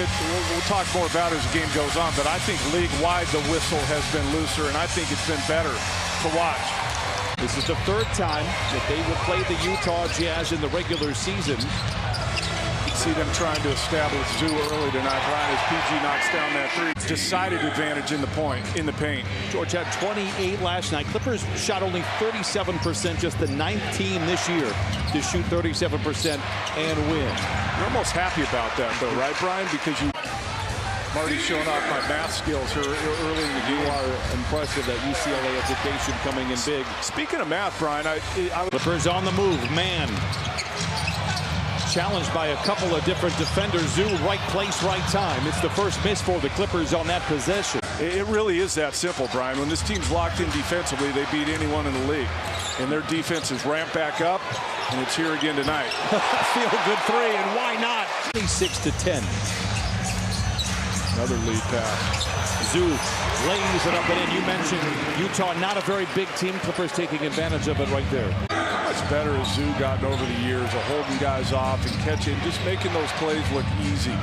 we'll talk more about it as the game goes on, but I think league-wide the whistle has been looser, and I think it's been better to watch. This is the third time that they will play the Utah Jazz in the regular season. See them trying to establish Zoo early tonight, Brian, as PG knocks down that three. Decided advantage in the paint. George had 28 last night. Clippers shot only 37%, just the 9th team this year to shoot 37% and win. You're almost happy about that, though, right, Brian? Because I'm already showing off my math skills here early in the game. You are impressive, that UCLA education coming in big. Speaking of math, Brian, Clippers on the move, man. Challenged by a couple of different defenders. Zoo, right place, right time. It's the first miss for the Clippers on that possession. It really is that simple, Brian. When this team's locked in defensively, they beat anyone in the league. And their defense is ramped back up, and it's here again tonight. Feel good three, and why not? 26-10. Another lead pass. Zoo lays it up and in. You mentioned Utah, not a very big team. Clippers taking advantage of it right there. Much better as Zoo gotten over the years of holding guys off and catching, just making those plays look easy.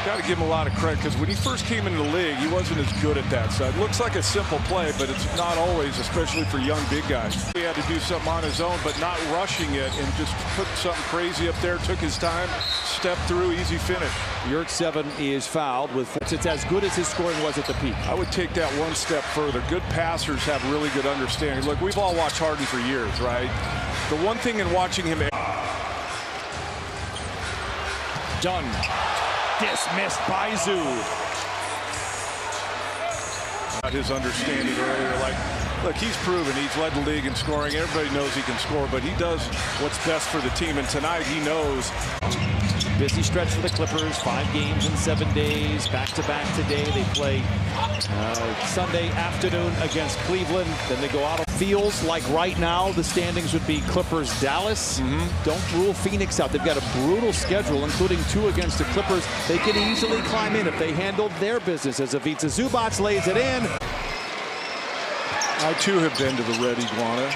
Got to give him a lot of credit, because when he first came into the league, he wasn't as good at that side. Looks like a simple play, but it's not always, especially for young big guys. He had to do something on his own, but not rushing it, and just put something crazy up there, took his time, stepped through, easy finish. Yurtseven is fouled with 4. It's as good as his scoring was at the peak. I would take that one step further. Good passers have really good understanding. Look, we've all watched Harden for years, right? The one thing in watching him... Done. Dismissed by Zoo. His understanding earlier, like, look, he's proven he's led the league in scoring. Everybody knows he can score, but he does what's best for the team. And tonight he knows. Busy stretch for the Clippers. 5 games in 7 days. Back-to-back today. They play Sunday afternoon against Cleveland. Then they go out. Feels like right now the standings would be Clippers-Dallas. Don't rule Phoenix out. They've got a brutal schedule, including 2 against the Clippers. They can easily climb in if they handled their business, as Ivica Zubac lays it in. I, too, have been to the Red Iguana,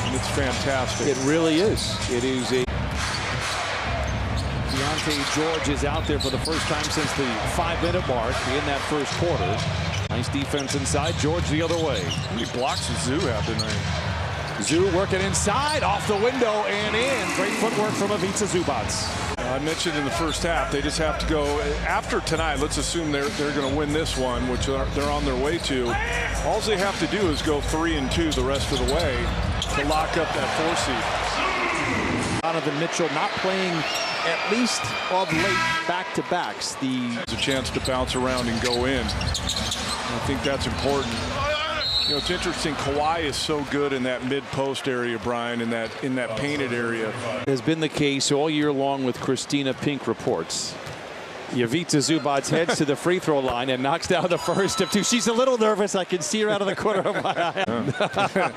and it's fantastic. It really is. It is a... Deontay George is out there for the first time since the 5-minute mark in that first quarter. Nice defense inside. George the other way. How many blocks does Zoo have tonight? Zoo working inside, off the window and in. Great footwork from Ivica Zubac. I mentioned in the first half, they just have to go after tonight. Let's assume they're going to win this one, which they're on their way to. All they have to do is go 3-2 the rest of the way to lock up that 4 seed. Donovan Mitchell not playing at least of late back-to-backs. There's a chance to bounce around and go in. I think that's important. You know, it's interesting. Kawhi is so good in that mid-post area, Brian, in that painted area. Has been the case all year long with Christina Pink reports. Ivica Zubac heads to the free throw line and knocks down the first of 2. She's a little nervous. I can see her out of the corner of my eye.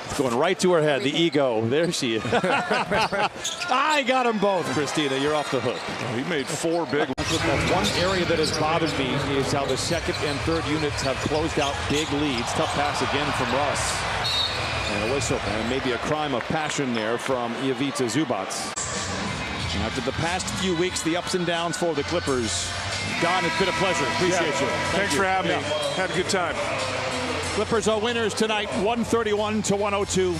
It's going right to her head, the ego. There she is. I got them both, Christina. You're off the hook. He made 4 big ones. That's one area that has bothered me, is how the second and third units have closed out big leads. Tough pass again from Russ. And a whistle, and maybe a crime of passion there from Ivica Zubac. And after the past few weeks, the ups and downs for the Clippers. Don, it's been a pleasure. Appreciate you. Thanks for having me. Had a good time. Clippers are winners tonight, 131-102.